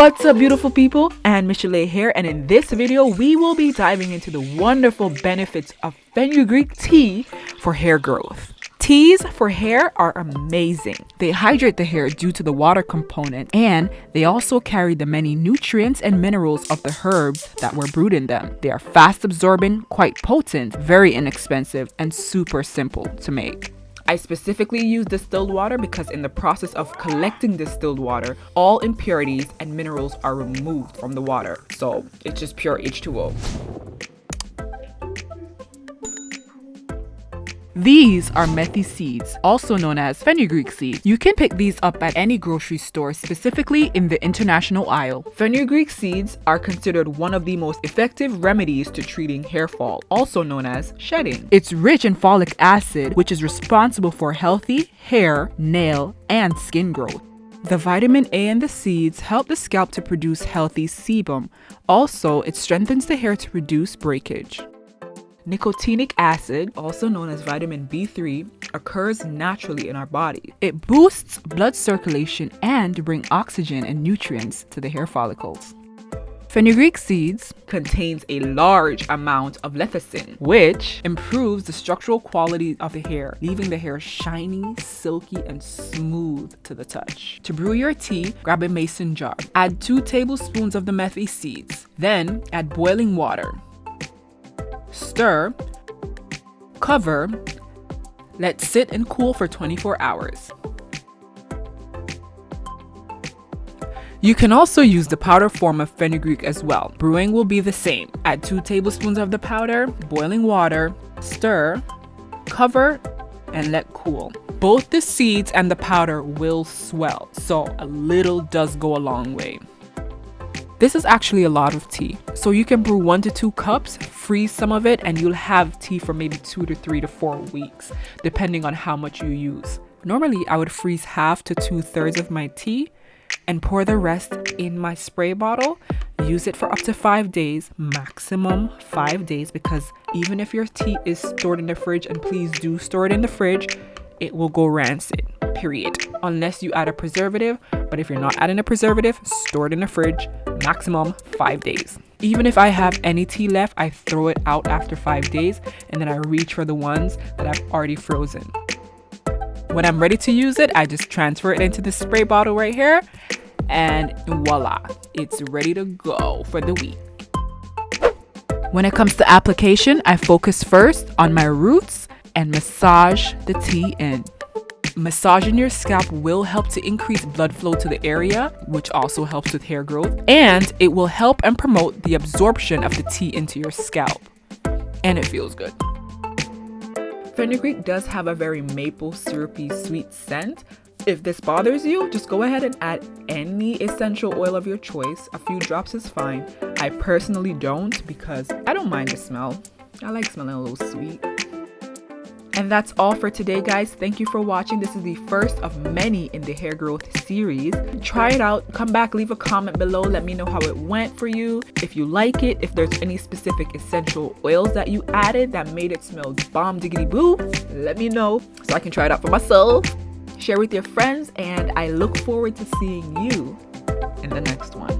What's up, beautiful people? And Michelle here, and in this video we will be diving into the wonderful benefits of fenugreek tea for hair growth. Teas for hair are amazing. They hydrate the hair due to the water component, and they also carry the many nutrients and minerals of the herbs that were brewed in them. They are fast absorbing, quite potent, very inexpensive, and super simple to make. I specifically use distilled water because in the process of collecting distilled water, all impurities and minerals are removed from the water. So it's just pure H2O. These are methi seeds, also known as fenugreek seeds. You can pick these up at any grocery store, specifically in the international aisle. Fenugreek seeds are considered one of the most effective remedies to treating hair fall, also known as shedding. It's rich in folic acid, which is responsible for healthy hair, nail, and skin growth. The vitamin A in the seeds help the scalp to produce healthy sebum. Also, it strengthens the hair to reduce breakage. Nicotinic acid, also known as vitamin B3, occurs naturally in our body. It boosts blood circulation and brings oxygen and nutrients to the hair follicles. Fenugreek seeds contains a large amount of lecithin, which improves the structural quality of the hair, leaving the hair shiny, silky, and smooth to the touch. To brew your tea, grab a mason jar. Add 2 tablespoons of the methi seeds. Then add boiling water. Stir, cover, let sit and cool for 24 hours. You can also use the powder form of fenugreek as well. Brewing will be the same. Add 2 tablespoons of the powder, boiling water, stir, cover, and let cool. Both the seeds and the powder will swell, so a little does go a long way. This is actually a lot of tea, so you can brew 1 to 2 cups, freeze some of it, and you'll have tea for maybe 2 to 3 to 4 weeks, depending on how much you use. Normally, I would freeze half to 2/3 of my tea and pour the rest in my spray bottle. Use it for up to 5 days, maximum 5 days, because even if your tea is stored in the fridge, and please do store it in the fridge, it will go rancid, period, unless you add a preservative. But if you're not adding a preservative, store it in the fridge, maximum 5 days. Even if I have any tea left, I throw it out after 5 days, and then I reach for the ones that I've already frozen. When I'm ready to use it, I just transfer it into the spray bottle right here, and voila, it's ready to go for the week. When it comes to application, I focus first on my roots and massage the tea in. Massaging your scalp will help to increase blood flow to the area, which also helps with hair growth, and it will help and promote the absorption of the tea into your scalp, and it feels good. Fenugreek does have a very maple syrupy sweet scent. If this bothers you, just go ahead and add any essential oil of your choice. A few drops is fine. I personally don't, because I don't mind the smell. I like smelling a little sweet. And that's all for today, guys. Thank you for watching. This is the first of many in the hair growth series. Try it out. Come back, leave a comment below. Let me know how it went for you. If you like it, if there's any specific essential oils that you added that made it smell bomb diggity boo, let me know so I can try it out for myself. Share with your friends, and I look forward to seeing you in the next one.